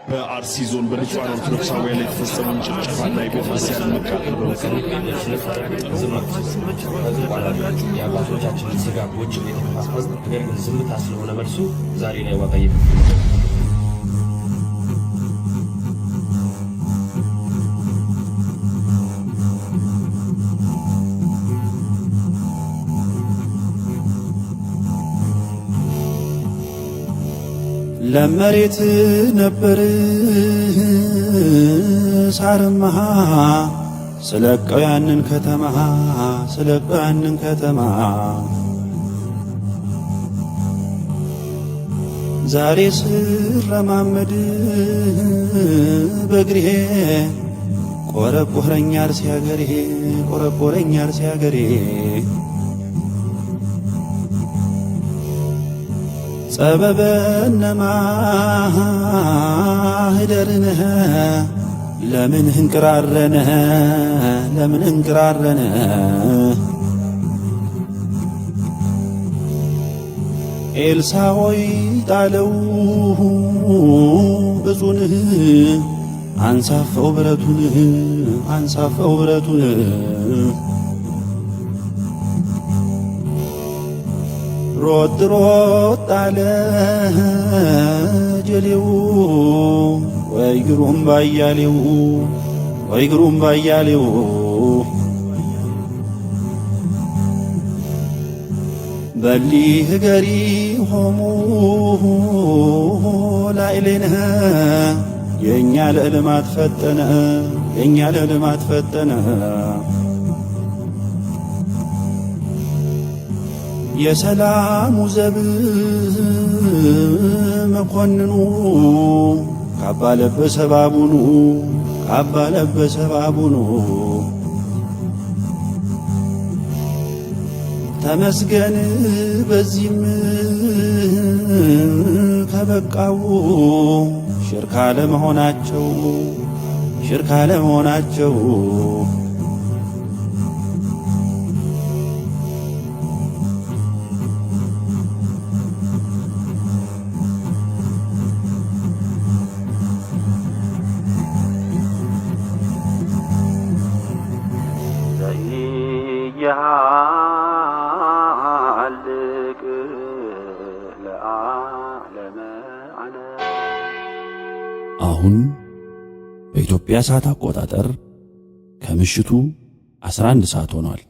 በአርሲ ዞን በንጹሃን ኦርቶዶክሳውያን ላይ የተፈጸመውን ጭፍጨፋና የቤተክርስቲያን መቃጠል የአባቶቻችንን ስጋ ውጭ የተከፋፈሉ ነገር ግን ዝምታ ስለሆነ መልሱ ዛሬ ላይ ዋጋ ለመሬት ነበር ሳርማ ስለቀው ያንን ከተማ ዛሬ ስረማመድ በእግሬ ቆረቆረኛል ሲያገሬ ጸበበነማ ህደርነህ ለምን እንቅራረነ ኤልሳሆይ ጣለው እጹንህ አንሳፈው ብረቱን ሮጥ አለ ጀሌው ወይ ግሩም ባያሌው በሊህ ገሪ ሆሙ ላይሌነህ የእኛ ለልማት ፈጠነ የሰላሙ ዘብ መኮንኑ ካባ ለበሰ ባቡኑ ተመስገን በዚህም ከበቃው ሽርካ ለመሆናቸው አሁን በኢትዮጵያ ሰዓት አቆጣጠር ከምሽቱ 11 ሰዓት ሆኗል።